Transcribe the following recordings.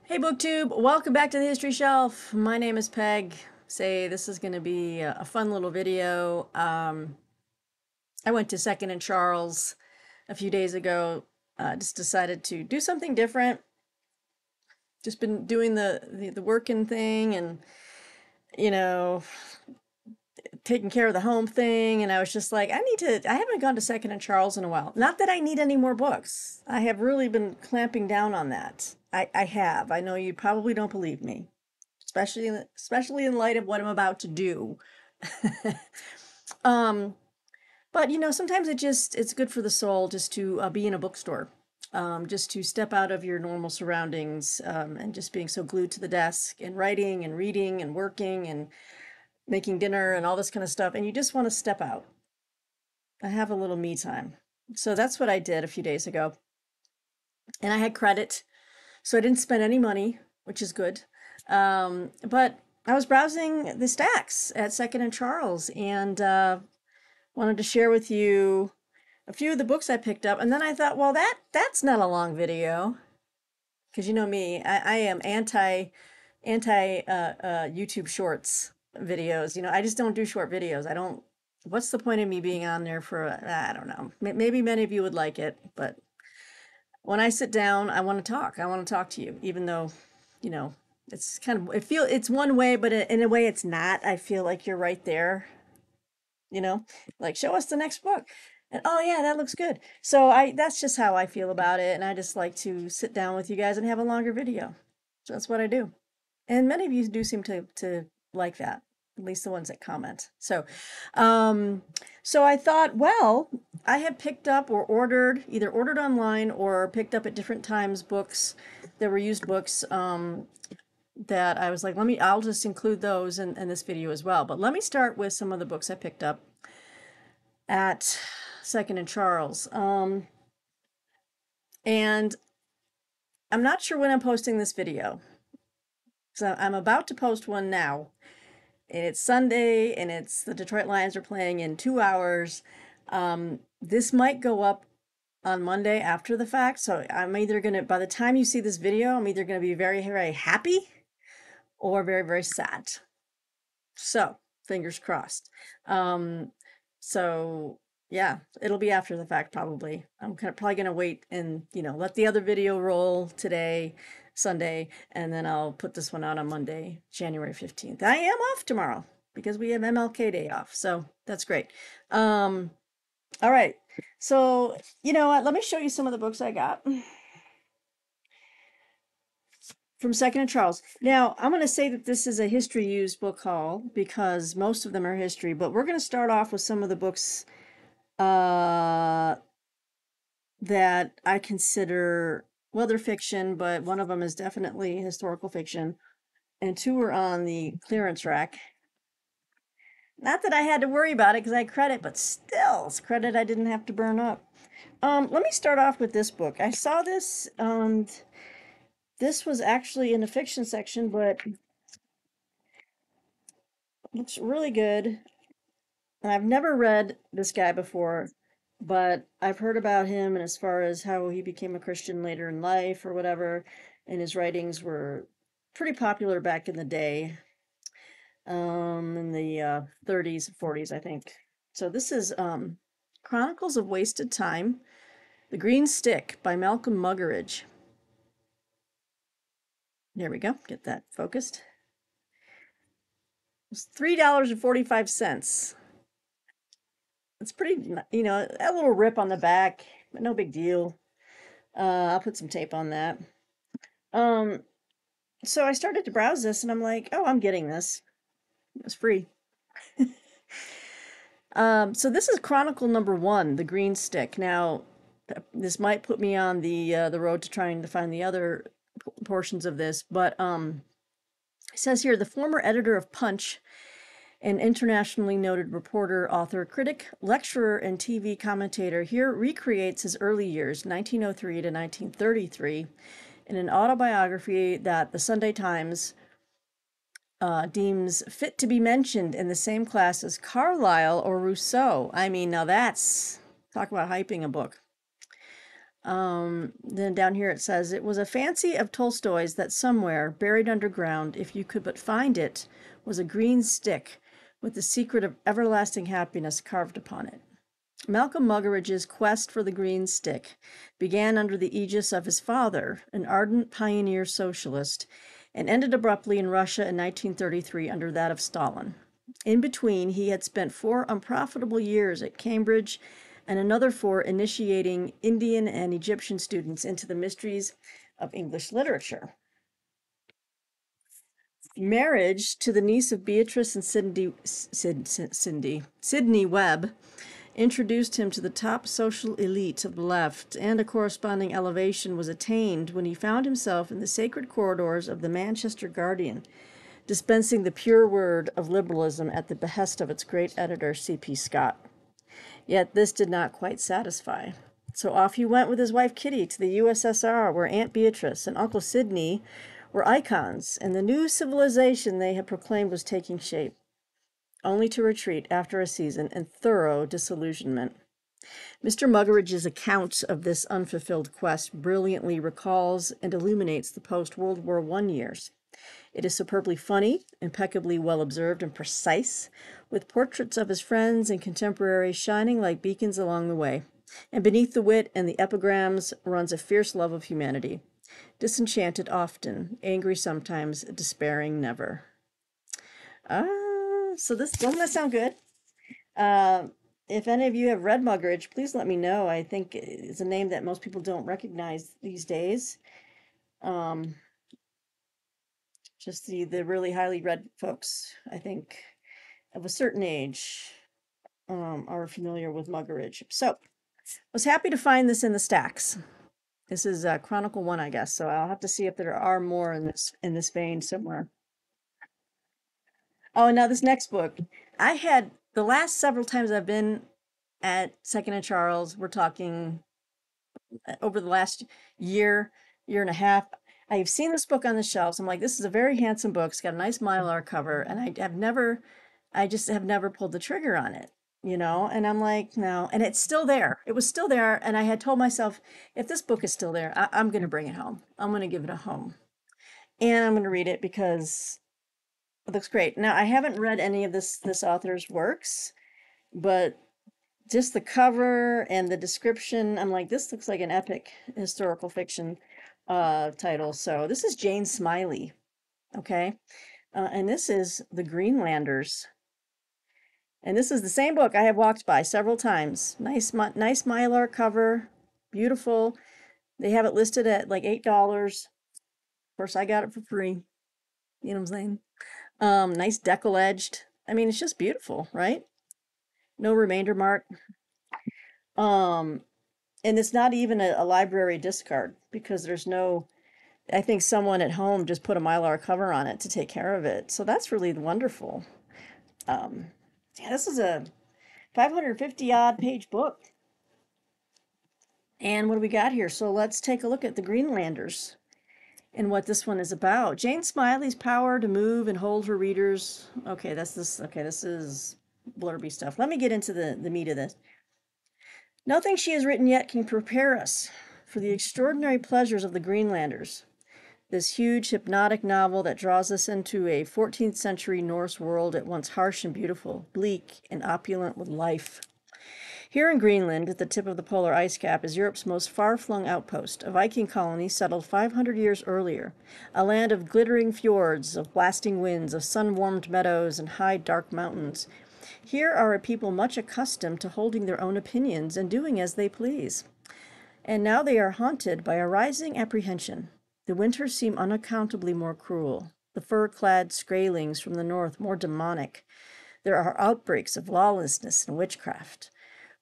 Hey BookTube, welcome back to the History Shelf. My name is Peg. This is going to be a fun little video. I went to Second and Charles a few days ago. Just decided to do something different. Just been doing the working thing and, you know, taking care of the home thing. And I was just like, I haven't gone to Second and Charles in a while. Not that I need any more books. I have really been clamping down on that. I have. I know you probably don't believe me, especially in light of what I'm about to do. um, but sometimes it's good for the soul just to be in a bookstore, just to step out of your normal surroundings, and just being so glued to the desk and writing and reading and working and making dinner and all this kind of stuff, and you just want to step out. I have a little me time. So that's what I did a few days ago. And I had credit, so I didn't spend any money, which is good. But I was browsing the stacks at Second and Charles and wanted to share with you a few of the books I picked up. And then I thought, well, that's not a long video. Because you know me, I am anti YouTube Shorts videos. I just don't do short videos. I don't. What's the point of me being on there for? I don't know. Maybe many of you would like it, but when I sit down, I want to talk. I want to talk to you, even though, you know, it's one way, but in a way it's not. I feel like you're right there, like show us the next book. And oh yeah, that looks good. So that's just how I feel about it. And I just like to sit down with you guys and have a longer video. So that's what I do. And many of you do seem to like that, at least the ones that comment. So I thought, well, I had picked up or either ordered online or picked up at different times books that were used books, that I was like, I'll just include those in this video as well. But let me start with some of the books I picked up at Second and Charles. And I'm not sure when I'm posting this video. So I'm about to post one now. And it's Sunday, and the Detroit Lions are playing in 2 hours. This might go up on Monday after the fact. So I'm either going to, by the time you see this video, I'm either going to be very, very happy or very, very sad. So fingers crossed. So yeah, it'll be after the fact probably. I'm probably going to wait and, let the other video roll today, Sunday, and then I'll put this one out on Monday, January 15th. I am off tomorrow because we have MLK Day off. So that's great. All right. So, you know what? Let me show you some of the books I got from Second and Charles. Now, I'm going to say that this is a history used book haul because most of them are history, but we're going to start off with some of the books that I consider, well, they're fiction, but one of them is definitely historical fiction, and two are on the clearance rack. Not that I had to worry about it because I had credit, but still, it's credit I didn't have to burn up. Let me start off with this book. I saw this, this was actually in the fiction section, but looks really good. And I've never read this guy before, but I've heard about him, and as far as how he became a Christian later in life or whatever, and his writings were pretty popular back in the day, in the 30s, 40s, I think. So this is Chronicles of Wasted Time, The Green Stick by Malcolm Muggeridge. There we go. Get that focused. It's $3.45. It's pretty, a little rip on the back, but no big deal. I'll put some tape on that. So I started to browse this and I'm like, oh, I'm getting this. It was free. So this is Chronicle number 1, The Green Stick. Now, this might put me on the road to trying to find the other portions of this, but it says here, the former editor of Punch, an internationally noted reporter, author, critic, lecturer, and TV commentator, here recreates his early years, 1903 to 1933, in an autobiography that the Sunday Times deems fit to be mentioned in the same class as Carlyle or Rousseau. I mean, now that's, talk about hyping a book. Then down here it says, it was a fancy of Tolstoy's that somewhere, buried underground, if you could but find it, was a green stick with the secret of everlasting happiness carved upon it. Malcolm Muggeridge's quest for the green stick began under the aegis of his father, an ardent pioneer socialist, and ended abruptly in Russia in 1933 under that of Stalin. In between, he had spent 4 unprofitable years at Cambridge and another 4 initiating Indian and Egyptian students into the mysteries of English literature. Marriage to the niece of Beatrice and Sidney Webb introduced him to the top social elite of the left, and a corresponding elevation was attained when he found himself in the sacred corridors of the Manchester Guardian, dispensing the pure word of liberalism at the behest of its great editor, C.P. Scott. Yet this did not quite satisfy. So off he went with his wife Kitty to the USSR, where Aunt Beatrice and Uncle Sidney were icons, and the new civilization they had proclaimed was taking shape, only to retreat after a season in thorough disillusionment. Mr. Muggeridge's account of this unfulfilled quest brilliantly recalls and illuminates the post-World War I years. It is superbly funny, impeccably well observed and precise, with portraits of his friends and contemporaries shining like beacons along the way. And beneath the wit and the epigrams runs a fierce love of humanity. Disenchanted often, angry sometimes, despairing never. So this doesn't that sound good? If any of you have read Muggeridge, please let me know. I think it's a name that most people don't recognize these days. Just the really highly read folks, I think, of a certain age are familiar with Muggeridge. So I was happy to find this in the stacks. This is Chronicle 1, I guess, so I'll have to see if there are more in this vein somewhere. Oh, and now this next book. I had, the last several times I've been at Second and Charles, we're talking over the last year and a half, I've seen this book on the shelves. I'm like, this is a very handsome book. It's got a nice Mylar cover, and I just have never pulled the trigger on it, and I'm like, no, and it's still there. It was still there, and I had told myself, if this book is still there, I'm going to bring it home. I'm going to give it a home, and I'm going to read it because it looks great. Now, I haven't read any of this author's works, but just the cover and the description, I'm like, this looks like an epic historical fiction title. So this is Jane Smiley, okay? And this is The Greenlanders. And this is the same book I have walked by several times. Nice Mylar cover, beautiful. They have it listed at like $8. Of course, I got it for free. You know what I'm saying? Nice decal edged. I mean, it's just beautiful, right? No remainder mark. And it's not even a library discard because there's no, I think someone at home just put a Mylar cover on it to take care of it. So that's really wonderful. Yeah, this is a 550 odd page book. And what do we got here? So let's take a look at the Greenlanders and what this one is about. Jane Smiley's power to move and hold her readers. Okay, this is blurby stuff. Let me get into the meat of this. Nothing she has written yet can prepare us for the extraordinary pleasures of the Greenlanders, this huge hypnotic novel that draws us into a 14th century Norse world at once harsh and beautiful, bleak and opulent with life. Here in Greenland, at the tip of the polar ice cap, is Europe's most far-flung outpost, a Viking colony settled 500 years earlier, a land of glittering fjords, of blasting winds, of sun-warmed meadows and high, dark mountains. Here are a people much accustomed to holding their own opinions and doing as they please. And now they are haunted by a rising apprehension. The winters seem unaccountably more cruel, the fur-clad Skraelings from the north more demonic. There are outbreaks of lawlessness and witchcraft.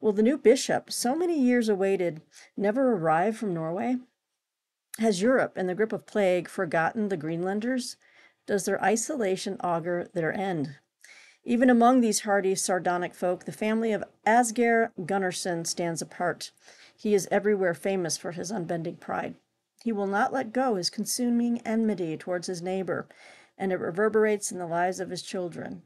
Will the new bishop, so many years awaited, never arrive from Norway? Has Europe, in the grip of plague, forgotten the Greenlanders? Does their isolation augur their end? Even among these hardy, sardonic folk, the family of Asgeir Gunnarsson stands apart. He is everywhere famous for his unbending pride. He will not let go his consuming enmity towards his neighbor, and it reverberates in the lives of his children.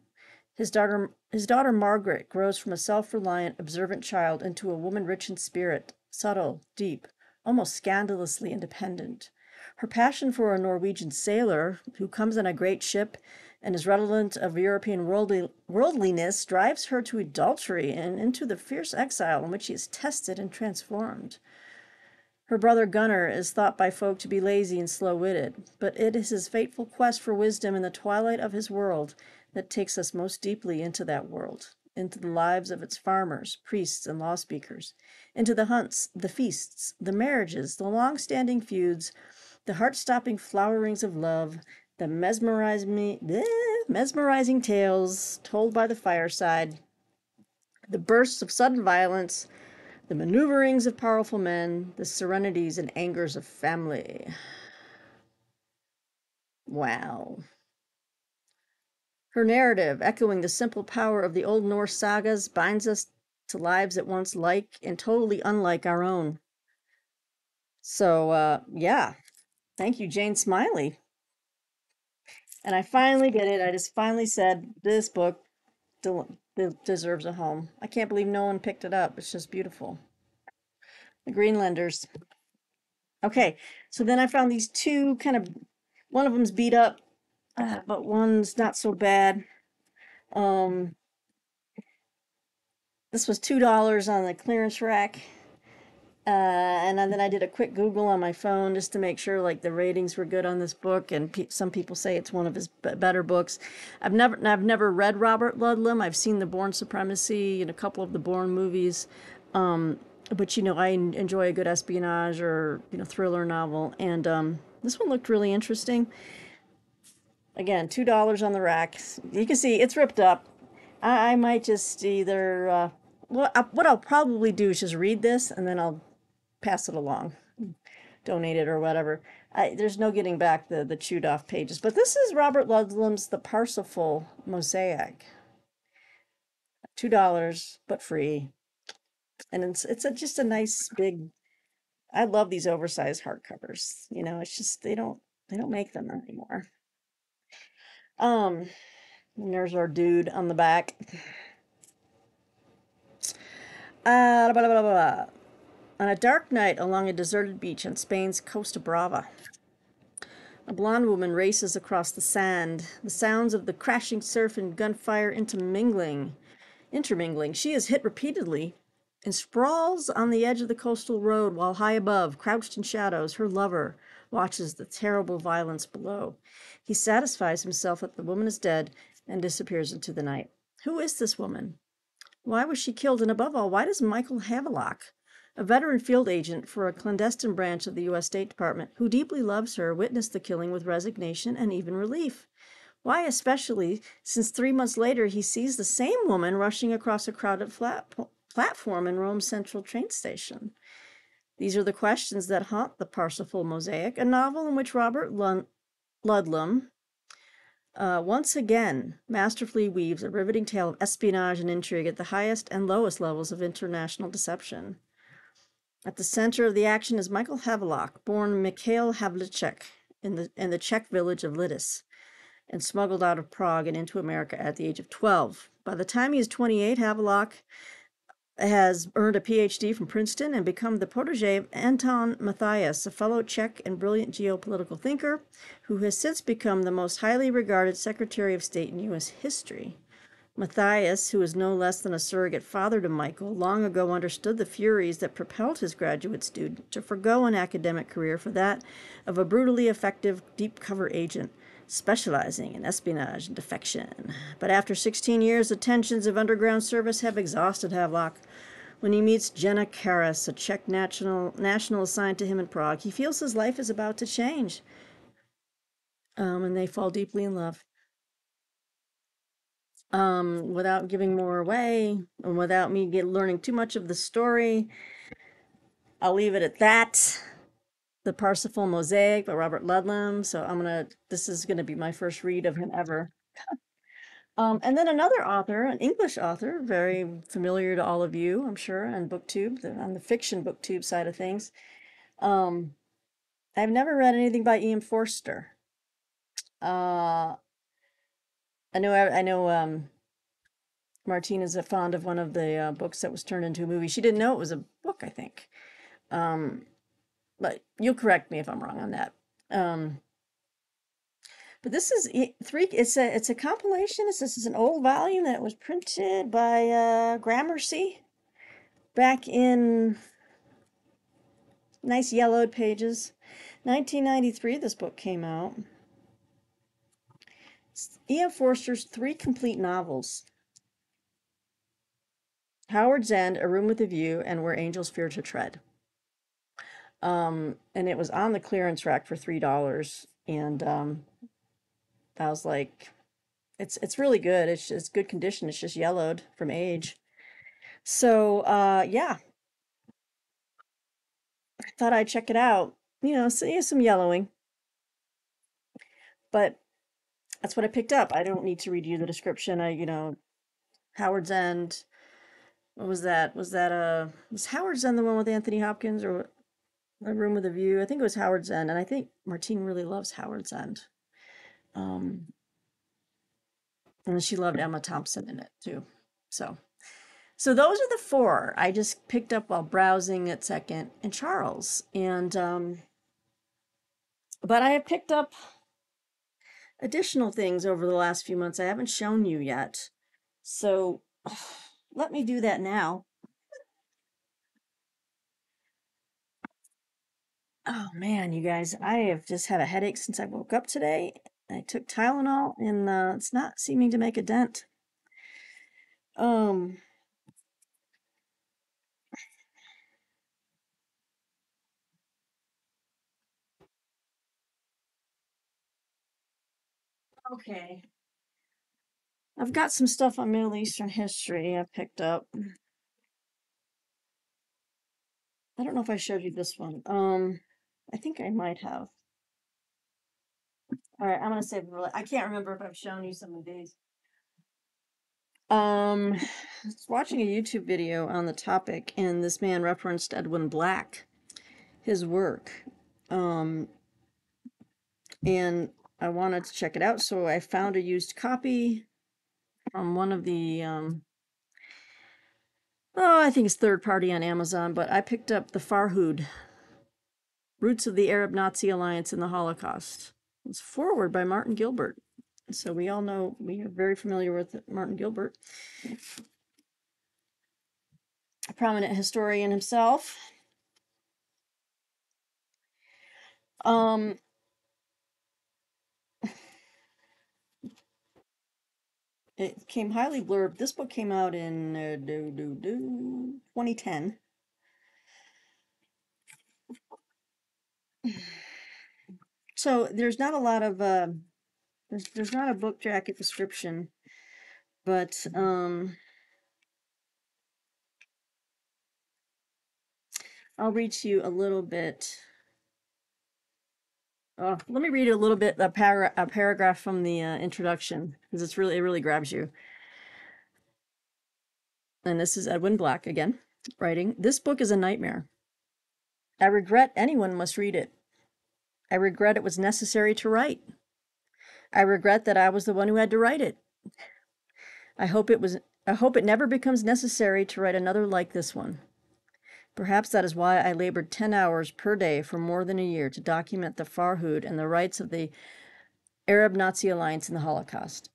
His daughter Margaret grows from a self-reliant, observant child into a woman rich in spirit, subtle, deep, almost scandalously independent. Her passion for a Norwegian sailor who comes on a great ship and is redolent of European worldliness drives her to adultery and into the fierce exile in which she is tested and transformed. Her brother Gunnar is thought by folk to be lazy and slow-witted, but it is his fateful quest for wisdom in the twilight of his world that takes us most deeply into that world, into the lives of its farmers, priests, and law speakers, into the hunts, the feasts, the marriages, the long-standing feuds, the heart-stopping flowerings of love, the mesmerizing tales told by the fireside, the bursts of sudden violence, the maneuverings of powerful men, the serenities and angers of family. Wow. Her narrative, echoing the simple power of the Old Norse sagas, binds us to lives at once like and totally unlike our own. So, yeah, thank you, Jane Smiley. And I finally did it. I just finally said this book deserves a home. I can't believe no one picked it up. It's just beautiful. The Greenlanders. Okay, so then I found these two kind of, one of them's beat up, but one's not so bad. Um, this was $2 on the clearance rack. And then I did a quick Google on my phone just to make sure like the ratings were good on this book. And some people say it's one of his better books. I've never read Robert Ludlum. I've seen The Bourne Supremacy and a couple of the Bourne movies. But you know, I enjoy a good espionage or thriller novel. And this one looked really interesting. Again, $2 on the rack. You can see it's ripped up. I might just either what I'll probably do is just read this and then I'll pass it along, donate it or whatever. There's no getting back the chewed off pages. But this is Robert Ludlum's The Parsifal Mosaic. $2, but free. And it's just a nice big. I love these oversized hardcovers. It's just they don't make them anymore. And there's our dude on the back. Blah, blah, blah, blah. On a dark night along a deserted beach on Spain's Costa Brava, a blonde woman races across the sand, the sounds of the crashing surf and gunfire intermingling. She is hit repeatedly and sprawls on the edge of the coastal road while high above, crouched in shadows, her lover watches the terrible violence below. He satisfies himself that the woman is dead and disappears into the night. Who is this woman? Why was she killed? And above all, why does Michael Havelock, a veteran field agent for a clandestine branch of the U.S. State Department, who deeply loves her, witness the killing with resignation and even relief? Why especially, since 3 months later he sees the same woman rushing across a crowded platform in Rome's central train station? These are the questions that haunt The Parsifal Mosaic, a novel in which Robert Ludlum once again masterfully weaves a riveting tale of espionage and intrigue at the highest and lowest levels of international deception. At the center of the action is Michael Havelock, born Mikhail Havlicek in the Czech village of Lidis, and smuggled out of Prague and into America at the age of 12. By the time he is 28, Havelock has earned a PhD from Princeton and become the protege of Anton Matthias, a fellow Czech and brilliant geopolitical thinker who has since become the most highly regarded Secretary of State in U.S. history. Matthias, who is no less than a surrogate father to Michael, long ago understood the furies that propelled his graduate student to forgo an academic career for that of a brutally effective deep cover agent, specializing in espionage and defection. But after 16 years, the tensions of underground service have exhausted Havelock. When he meets Jenna Karas, a Czech national assigned to him in Prague, he feels his life is about to change. And they fall deeply in love. Without giving more away, and without me learning too much of the story, I'll leave it at that. The Parsifal Mosaic by Robert Ludlum. So this is gonna be my first read of him ever. And then another author, an English author, very familiar to all of you, I'm sure, on BookTube, on the fiction BookTube side of things. I've never read anything by Ian Forster. I know Martine is fond of one of the books that was turned into a movie. She didn't know it was a book, I think. but you'll correct me if I'm wrong on that. Um, but this is three. It's a compilation. This is an old volume that was printed by Gramercy back in nice yellowed pages. 1993. This book came out. It's E.M. Forster's three complete novels: Howard's End, A Room with a View, and Where Angels Fear to Tread. And it was on the clearance rack for $3, and I was like, it's really good. It's good condition. It's just yellowed from age. So yeah, I thought I'd check it out. See some yellowing, but that's what I picked up. I don't need to read you the description. Howard's End. What was that? Was Howard's End the one with Anthony Hopkins, or A Room with a View? I think it was Howard's End, and I think Martine really loves Howard's End. And she loved Emma Thompson in it too. So those are the four I just picked up while browsing at Second and Charles. And but I have picked up additional things over the last few months I haven't shown you yet. So let me do that now. Oh man, you guys, I have just had a headache since I woke up today. I took Tylenol, and it's not seeming to make a dent. Um, okay. I've got some stuff on Middle Eastern history I picked up. I don't know if I showed you this one. I think I might have. All right, I'm gonna save it. I can't remember if I've shown you some of these. I was watching a YouTube video on the topic, and this man referenced Edwin Black, his work. And I wanted to check it out, so I found a used copy from one of the I think it's third party on Amazon, but I picked up the Farhud, Roots of the Arab Nazi Alliance in the Holocaust. It's forward by Martin Gilbert. So we all know, we are very familiar with Martin Gilbert, a prominent historian himself. It came highly blurb. This book came out in 2010. So there's not a lot of there's not a book jacket description, but I'll read to you a little bit. Let me read a little bit, a paragraph from the introduction, because it really grabs you. And this is Edwin Black again, writing, "This book is a nightmare. I regret anyone must read it. I regret it was necessary to write. I regret that I was the one who had to write it. I hope it never becomes necessary to write another like this one. Perhaps that is why I labored 10 hours per day for more than a year to document the Farhud and the rights of the Arab Nazi Alliance in the Holocaust.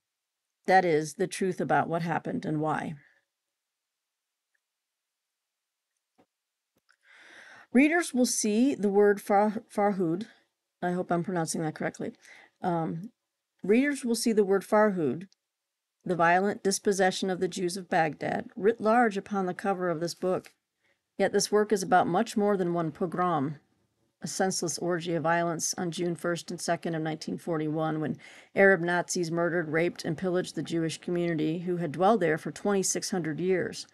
That is, the truth about what happened and why. Readers will see the word Farhud. I hope I'm pronouncing that correctly. Readers will see the word Farhud, the violent dispossession of the Jews of Baghdad, writ large upon the cover of this book. Yet this work is about much more than one pogrom, a senseless orgy of violence on June 1st and 2nd of 1941, when Arab Nazis murdered, raped, and pillaged the Jewish community who had dwelled there for 2,600 years.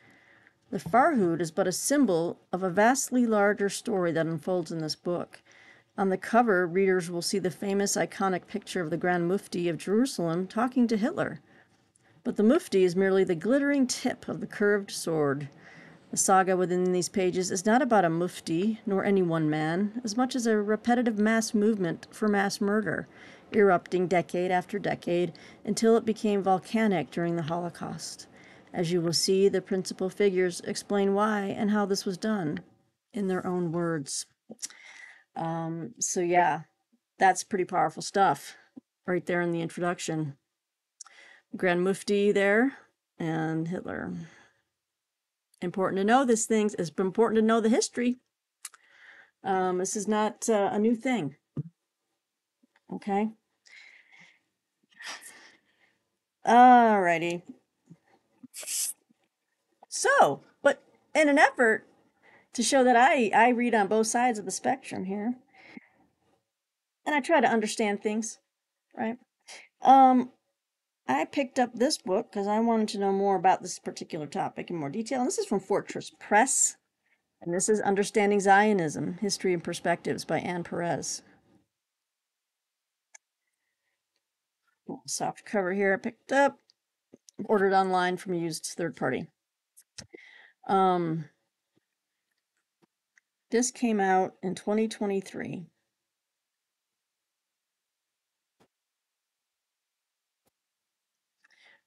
The Farhud is but a symbol of a vastly larger story that unfolds in this book. On the cover, readers will see the famous iconic picture of the Grand Mufti of Jerusalem talking to Hitler. But the Mufti is merely the glittering tip of the curved sword. The saga within these pages is not about a mufti, nor any one man, as much as a repetitive mass movement for mass murder, erupting decade after decade until it became volcanic during the Holocaust. As you will see, the principal figures explain why and how this was done in their own words. So yeah, that's pretty powerful stuff right there in the introduction. Grand Mufti there and Hitler. Important to know these things. It's important to know the history. This is not a new thing. Okay. Alrighty. So, but in an effort to show that I read on both sides of the spectrum here, and I try to understand things, right? I picked up this book because I wanted to know more about this particular topic in more detail. And this is from Fortress Press, and this is Understanding Zionism: History and Perspectives by Anne Perez. Soft cover here I picked up, ordered online from a used third party. This came out in 2023.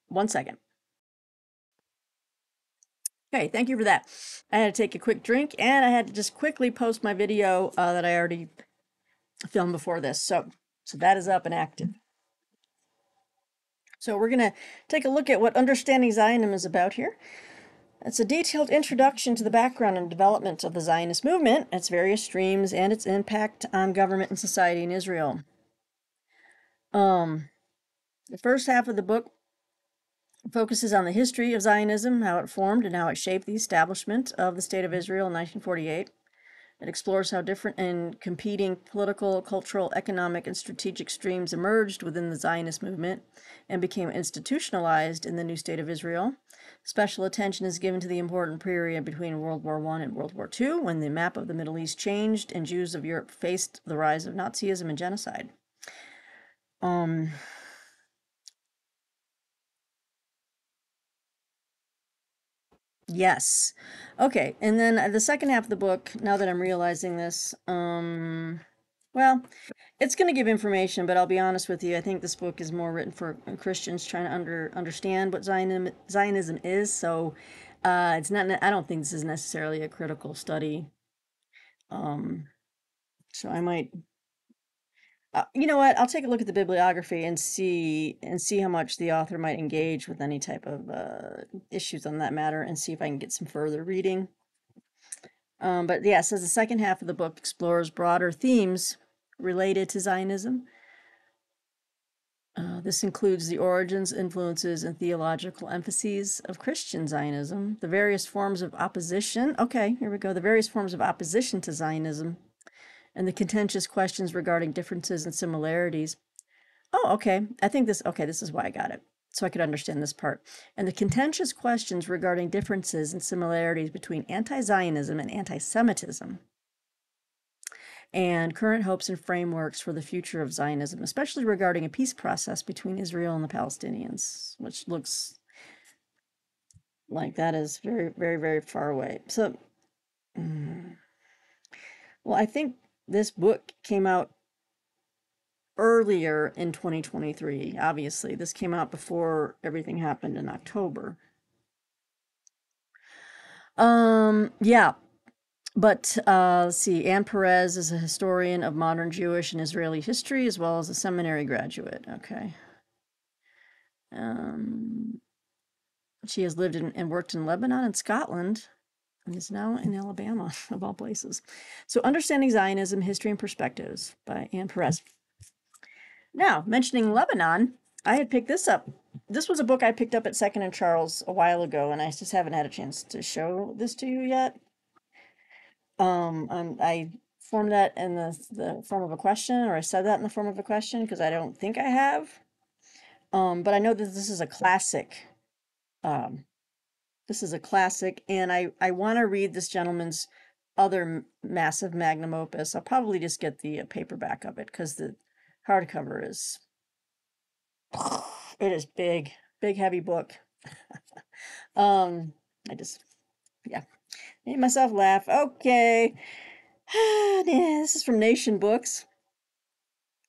One second. Okay, thank you for that. I had to take a quick drink, and I had to just quickly post my video that I already filmed before this. So that is up and active. So we're going to take a look at what Understanding Zionism is about here. It's a detailed introduction to the background and development of the Zionist movement, its various streams, and its impact on government and society in Israel. The first half of the book focuses on the history of Zionism, how it formed, and how it shaped the establishment of the State of Israel in 1948. It explores how different and competing political, cultural, economic, and strategic streams emerged within the Zionist movement and became institutionalized in the new State of Israel. Special attention is given to the important period between World War I and World War II, when the map of the Middle East changed and Jews of Europe faced the rise of Nazism and genocide. Yes. Okay, and then the second half of the book, now that I'm realizing this, well, it's going to give information, but I'll be honest with you, I think this book is more written for Christians trying to understand what Zionism is, so it's not, I don't think this is necessarily a critical study. So I might, you know what, I'll take a look at the bibliography and see how much the author might engage with any type of issues on that matter, and see if I can get some further reading. But yeah, it says the second half of the book explores broader themes related to Zionism. This includes the origins, influences, and theological emphases of Christian Zionism, the various forms of opposition. Okay, here we go. The various forms of opposition to Zionism, and the contentious questions regarding differences and similarities. Oh, okay. I think this, okay, this is why I got it, so I could understand this part. And the contentious questions regarding differences and similarities between anti-Zionism and anti-Semitism, and current hopes and frameworks for the future of Zionism, especially regarding a peace process between Israel and the Palestinians, which looks like that is very, very, very far away. So, well, I think this book came out earlier in 2023. Obviously, this came out before everything happened in October. Yeah. But let's see, Anne Perez is a historian of modern Jewish and Israeli history, as well as a seminary graduate. Okay. She has lived and worked in Lebanon and Scotland, and is now in Alabama, of all places. So, Understanding Zionism: History and Perspectives by Anne Perez. Now, mentioning Lebanon, I had picked this up. This was a book I picked up at Second and Charles a while ago, and I just haven't had a chance to show this to you yet. I formed that in the form of a question, or I said that in the form of a question, because I don't think I have. But I know that this is a classic. This is a classic, and I want to read this gentleman's other massive magnum opus. I'll probably just get the paperback of it, because the hardcover is, it is big, big, heavy book. I just, yeah, made myself laugh. Okay. Yeah, this is from Nation Books.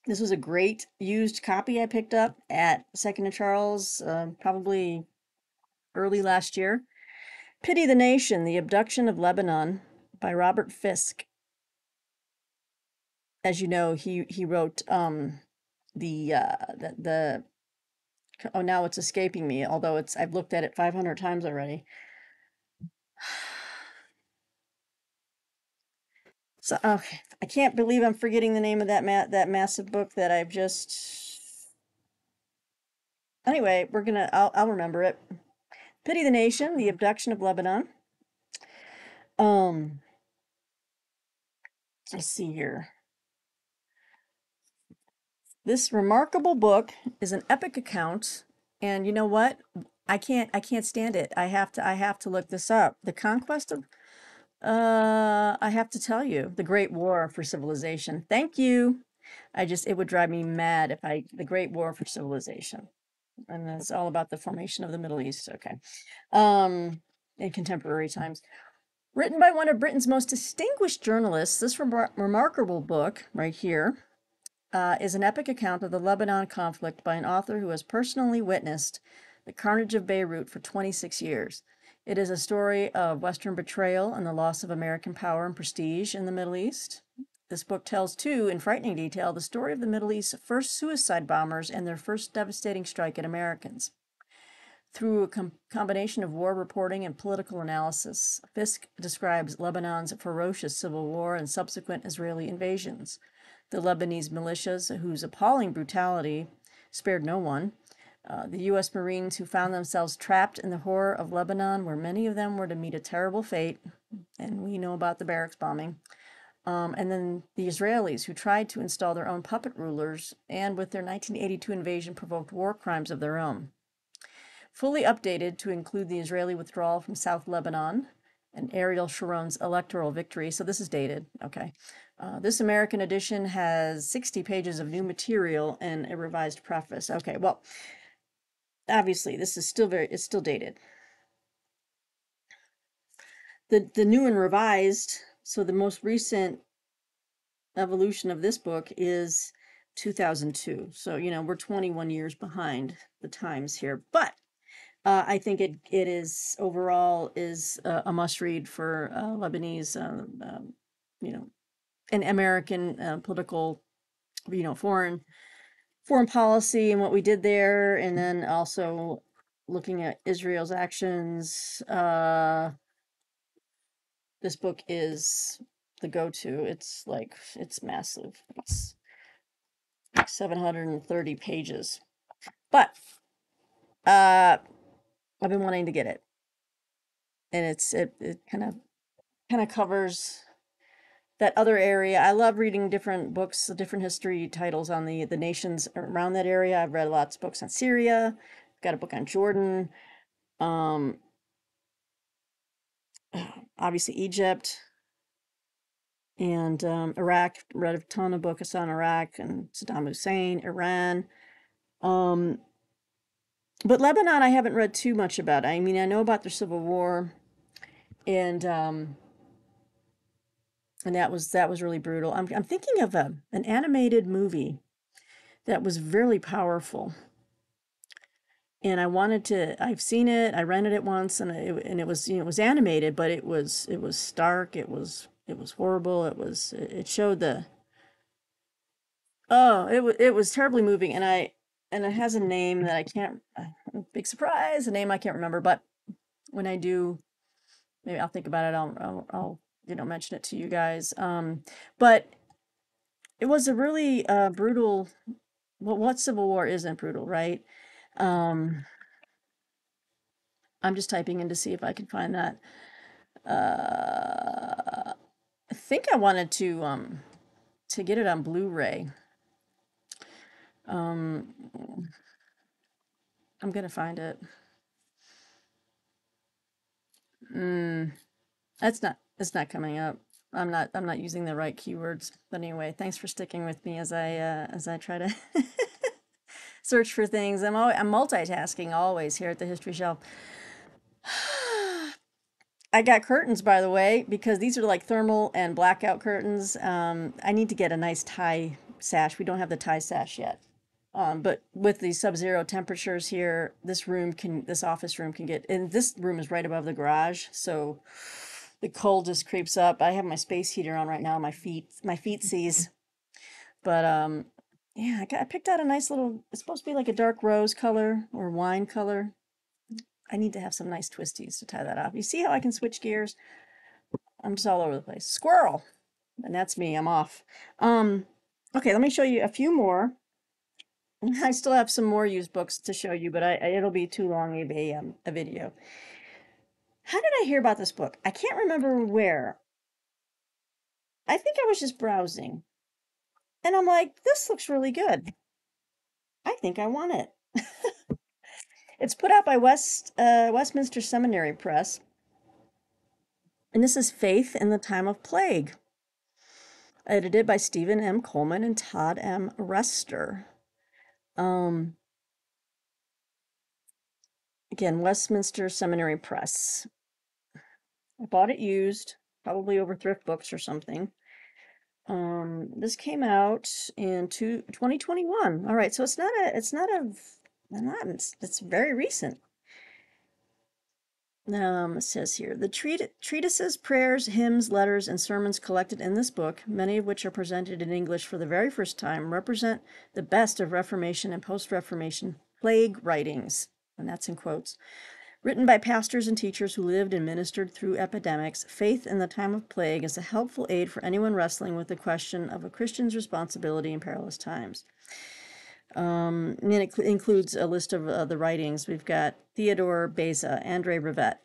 This was a great used copy I picked up at Second and Charles, probably early last year. Pity the Nation: The Abduction of Lebanon by Robert Fisk. as you know, he wrote the oh, now it's escaping me, although it's I've looked at it 500 times already. So okay, I can't believe I'm forgetting the name of that massive book that I've just. Anyway, I'll remember it. Pity the Nation: The Abduction of Lebanon. Um, let's see here. This remarkable book is an epic account, and you know what? I can't stand it. I have to look this up. The conquest of I have to tell you, the Great War for Civilization. Thank you. It would drive me mad if the Great War for Civilization. And it's all about the formation of the Middle East. Okay. In contemporary times. Written by one of Britain's most distinguished journalists, this remarkable book right here is an epic account of the Lebanon conflict by an author who has personally witnessed the carnage of Beirut for 26 years. It is a story of Western betrayal and the loss of American power and prestige in the Middle East. This book tells, too, in frightening detail, the story of the Middle East's first suicide bombers and their first devastating strike at Americans. Through a combination of war reporting and political analysis, Fisk describes Lebanon's ferocious civil war and subsequent Israeli invasions. The Lebanese militias, whose appalling brutality spared no one, the U.S. Marines who found themselves trapped in the horror of Lebanon, where many of them were to meet a terrible fate, and we know about the barracks bombing, and then the Israelis, who tried to install their own puppet rulers, and with their 1982 invasion provoked war crimes of their own. Fully updated to include the Israeli withdrawal from South Lebanon and Ariel Sharon's electoral victory. So this is dated. Okay. This American edition has 60 pages of new material and a revised preface. Okay, well, obviously this is it's still dated. The new and revised, so the most recent evolution of this book is 2002. So, we're 21 years behind the times here, but I think it is overall is a must read for Lebanese, and American political, foreign policy and what we did there, and then also looking at Israel's actions. This book is the go-to. It's massive. It's like 730 pages, but I've been wanting to get it, and it kind of covers that other area. I love reading different books, different history titles on the nations around that area. I've read lots of books on Syria. I've got a book on Jordan. Obviously Egypt and Iraq. Read a ton of books on Iraq and Saddam Hussein, Iran. But Lebanon, I haven't read too much about. I mean, I know about their civil war, and that was really brutal. I'm thinking of an animated movie that was really powerful, and I've seen it. I rented it once, and it was it was animated, but it was stark. It was horrible. It showed the. Oh, it was terribly moving, and it has a name that I can't. Big surprise, a name I can't remember, but when I do, maybe I'll think about it. I'll mention it to you guys. But it was a really brutal. Well, what civil war isn't brutal, right? I'm just typing in to see if I can find that. I think I wanted to get it on Blu-ray. I'm gonna find it. It's not coming up. I'm not using the right keywords. But anyway, thanks for sticking with me as I try to search for things. I'm multitasking always here at the History Shelf. I got curtains, by the way, because these are like thermal and blackout curtains. I need to get a nice tie sash. We don't have the tie sash yet. But with the sub-zero temperatures here, this office room can get, and this room is right above the garage, so the cold just creeps up. I have my space heater on right now. My feet seize. But yeah, I picked out a nice little. It's supposed to be like a dark rose color or wine color. I need to have some nice twisties to tie that off. You see how I can switch gears? I'm just all over the place. Squirrel, and that's me. I'm off. Um, okay, let me show you a few more. I still have some more used books to show you, but it'll be too long of a video. How did I hear about this book? I can't remember where. I think I was just browsing, and I'm like, this looks really good. I think I want it. It's put out by Westminster Seminary Press, and this is Faith in the Time of Plague, edited by Stephen M. Coleman and Todd M. Rester. Um, again, Westminster Seminary Press. I bought it used, probably over Thrift Books or something. This came out in 2021. All right, so it's very recent. It says here, the treatises, prayers, hymns, letters, and sermons collected in this book, many of which are presented in English for the very first time, represent the best of Reformation and post-Reformation plague writings, and that's in quotes. Written by pastors and teachers who lived and ministered through epidemics, Faith in the Time of Plague is a helpful aid for anyone wrestling with the question of a Christian's responsibility in perilous times. And it includes a list of the writings. We've got Theodore Beza, Andre Rivet,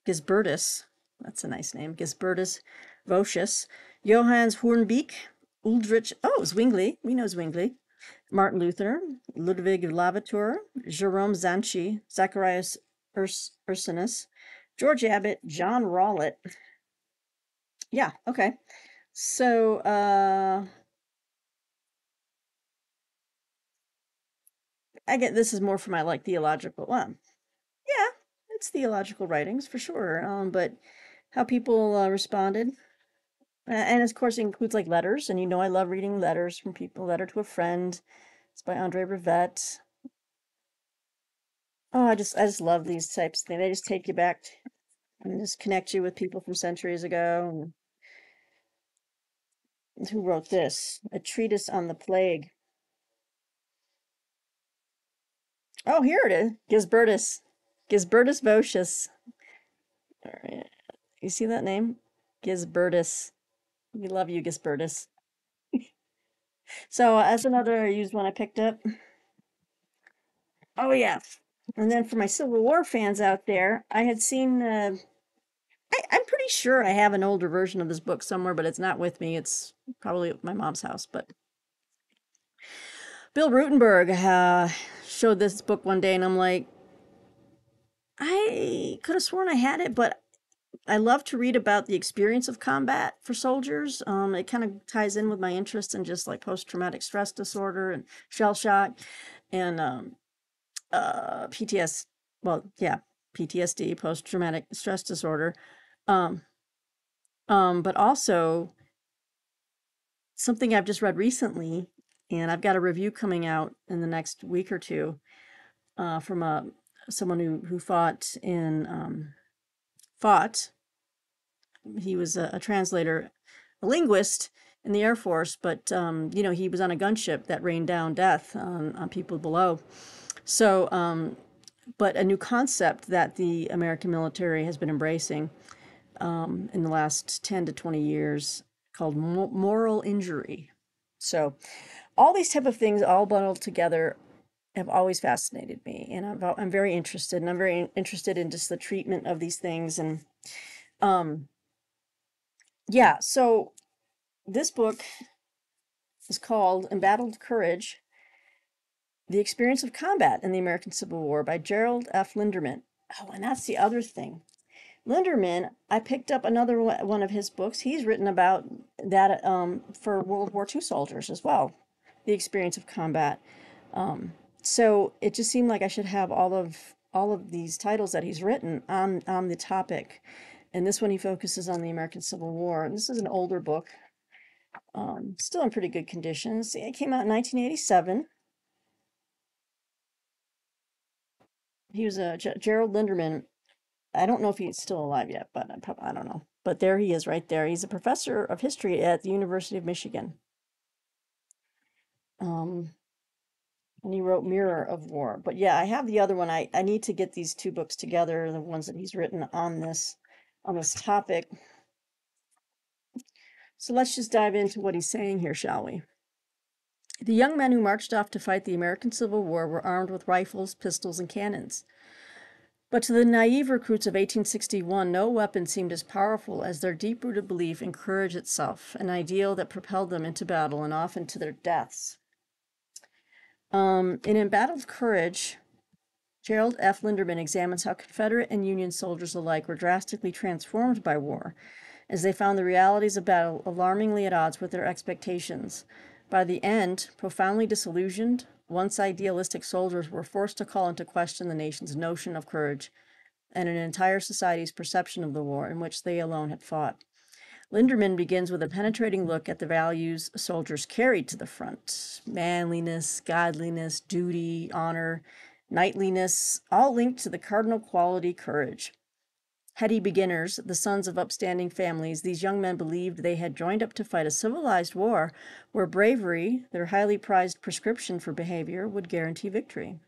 Gisbertus, that's a nice name, Gisbertus Votius, Johannes Hornbeek, Ulrich, Zwingli, we know Zwingli, Martin Luther, Ludwig Lavater, Jerome Zanchi, Zacharias Ursinus, George Abbott, John Rollet. Yeah, okay. So, I get this is more for my theological. Well, yeah, it's theological writings for sure. But how people responded, and of course it includes letters, and I love reading letters from people. Letter to a Friend. It's by Andre Rivet. Oh, I just love these types of things. They just take you back and just connect you with people from centuries ago. And who wrote this? A treatise on the plague. Oh, here it is. Gisbertus Votius. All right. You see that name? Gisbertus. We love you, Gisbertus. So as another used one I picked up. Oh yeah. And then for my Civil War fans out there, I had seen I'm pretty sure I have an older version of this book somewhere, but it's not with me. It's probably at my mom's house. But Bill Rutenberg showed this book one day, and I'm like, I could have sworn I had it, but I love to read about the experience of combat for soldiers. It kind of ties in with my interest in just post-traumatic stress disorder and shell shock and PTS. Well, yeah, PTSD, post-traumatic stress disorder. But also something I've just read recently, and I've got a review coming out in the next week or two from someone who fought in fought. He was a translator, a linguist in the Air Force, but he was on a gunship that rained down death on people below. So, but a new concept that the American military has been embracing in the last 10 to 20 years called moral injury. So all these type of things all bundled together have always fascinated me, and I'm very interested, and I'm very interested in just the treatment of these things. And yeah, so this book is called Embattled Courage: The Experience of Combat in the American Civil War by Gerald F Linderman. Oh, and that's the other thing. Linderman, I picked up another one of his books. He's written about that for World War II soldiers as well, the experience of combat. So it just seemed like I should have all of these titles that he's written on the topic. And this one he focuses on the American Civil War. And this is an older book, still in pretty good condition. See, it came out in 1987. He was Gerald Linderman. I don't know if he's still alive yet, but I don't know. But there he is right there. He's a professor of history at the University of Michigan. Um, and he wrote Mirror of War. But yeah, I have the other one. I need to get these two books together, the ones that he's written on this topic. So let's just dive into what he's saying here, shall we? The young men who marched off to fight the American Civil War were armed with rifles, pistols, and cannons. But to the naive recruits of 1861, no weapon seemed as powerful as their deep-rooted belief in courage itself, an ideal that propelled them into battle and often to their deaths. In Embattled Courage, Gerald F Linderman examines how Confederate and Union soldiers alike were drastically transformed by war, as they found the realities of battle alarmingly at odds with their expectations. By the end, profoundly disillusioned, once idealistic soldiers were forced to call into question the nation's notion of courage and an entire society's perception of the war in which they alone had fought. Linderman begins with a penetrating look at the values soldiers carried to the front: manliness, godliness, duty, honor, knightliness, all linked to the cardinal quality courage. Heady beginners, the sons of upstanding families, these young men believed they had joined up to fight a civilized war where bravery, their highly prized prescription for behavior, would guarantee victory.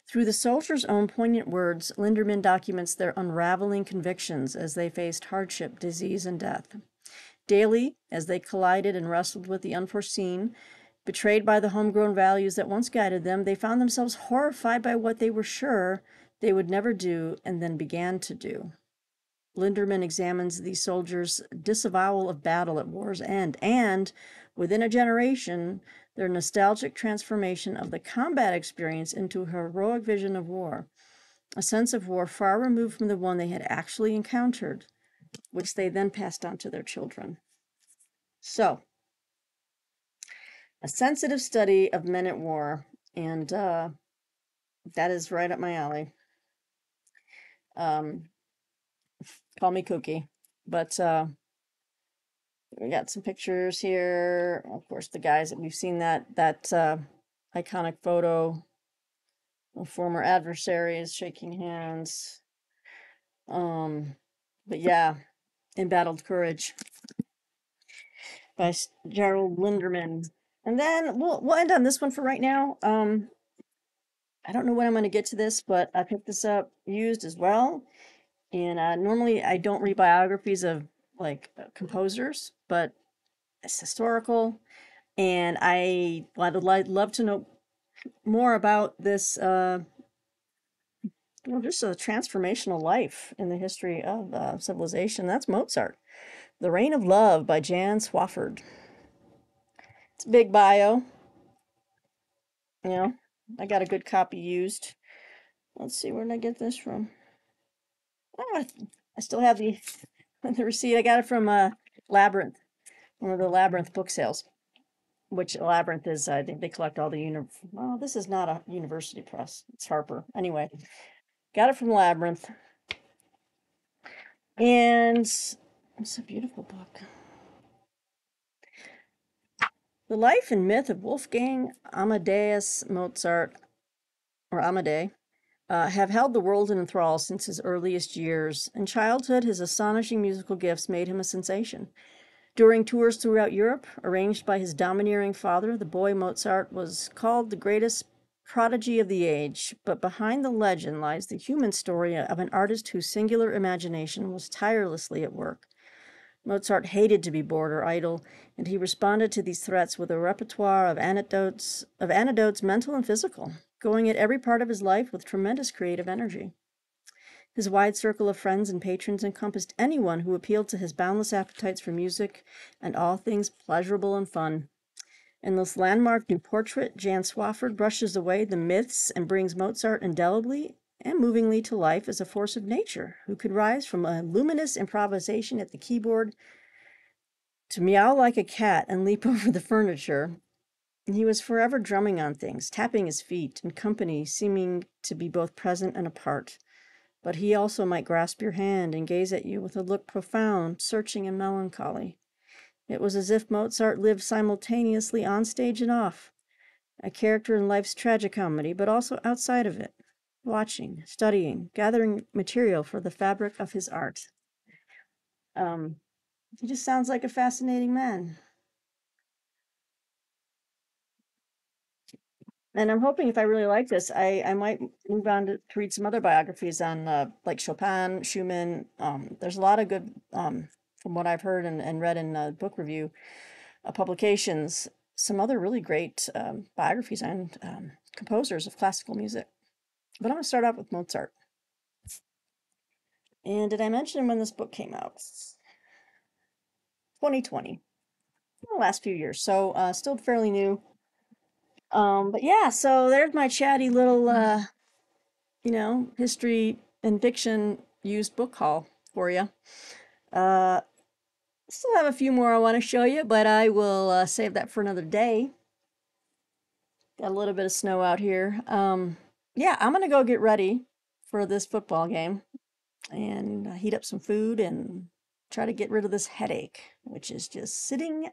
Through the soldiers' own poignant words, Linderman documents their unraveling convictions as they faced hardship, disease, and death. Daily, as they collided and wrestled with the unforeseen, betrayed by the homegrown values that once guided them, they found themselves horrified by what they were sure they would never do and then began to do. Linderman examines these soldiers' disavowal of battle at war's end and, within a generation, their nostalgic transformation of the combat experience into a heroic vision of war, a sense of war far removed from the one they had actually encountered, which they then passed on to their children. So, a sensitive study of men at war, and that is right up my alley. Call me kooky, but we got some pictures here. Of course, the guys that we've seen that iconic photo of former adversaries shaking hands. But yeah, Embattled Courage by Gerald Linderman. And then we'll end on this one for right now. I don't know when I'm going to get to this, but I picked this up used as well. And normally I don't read biographies of composers, but it's historical. And I'd love to know more about this, just a transformational life in the history of civilization. That's Mozart. The Reign of Love by Jan Swafford. It's a big bio. You know, I got a good copy used. Let's see, where did I get this from? Oh, I still have the receipt. I got it from Labyrinth, one of the Labyrinth book sales. Which Labyrinth is, I think they collect all the well, this is not a university press. It's Harper. Anyway, got it from Labyrinth. And it's a beautiful book. The life and myth of Wolfgang Amadeus Mozart, or Amadei, have held the world in enthrall since his earliest years. In childhood, his astonishing musical gifts made him a sensation. During tours throughout Europe, arranged by his domineering father, the boy Mozart was called the greatest prodigy of the age. But behind the legend lies the human story of an artist whose singular imagination was tirelessly at work. Mozart hated to be bored or idle, and he responded to these threats with a repertoire of anecdotes, mental and physical, going at every part of his life with tremendous creative energy. His wide circle of friends and patrons encompassed anyone who appealed to his boundless appetites for music and all things pleasurable and fun. In this landmark new portrait, Jan Swafford brushes away the myths and brings Mozart indelibly and movingly to life as a force of nature who could rise from a luminous improvisation at the keyboard to meow like a cat and leap over the furniture. He was forever drumming on things, tapping his feet, in company seeming to be both present and apart. But he also might grasp your hand and gaze at you with a look profound, searching, and melancholy. It was as if Mozart lived simultaneously on stage and off, a character in life's tragicomedy, but also outside of it, watching, studying, gathering material for the fabric of his art. He just sounds like a fascinating man. And I'm hoping if I really like this, I might move on to read some other biographies on like Chopin, Schumann. There's a lot of good, from what I've heard and read in book review publications, some other really great biographies on composers of classical music. But I'm going to start off with Mozart. And did I mention when this book came out? 2020, the last few years. So still fairly new. But yeah, so there's my chatty little, history and fiction used book haul for you. Still have a few more I want to show you, but I will save that for another day. Got a little bit of snow out here. Yeah, I'm going to go get ready for this football game and heat up some food and try to get rid of this headache, which is just sitting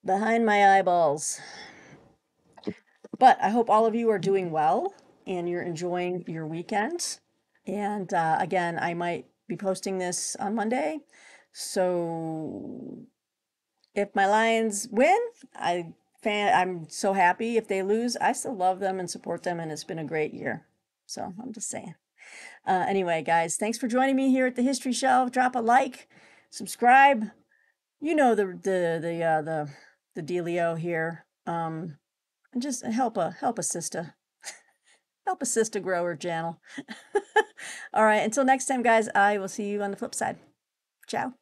behind my eyeballs. But I hope all of you are doing well and you're enjoying your weekend. And again, I might be posting this on Monday. So if my Lions win, I'm so happy. If they lose, I still love them and support them, and it's been a great year. So I'm just saying. Anyway, guys, thanks for joining me here at the History Shelf. Drop a like, subscribe. You know the dealio here. And just help a sister grow her channel. All right, until next time, guys. I will see you on the flip side. Ciao.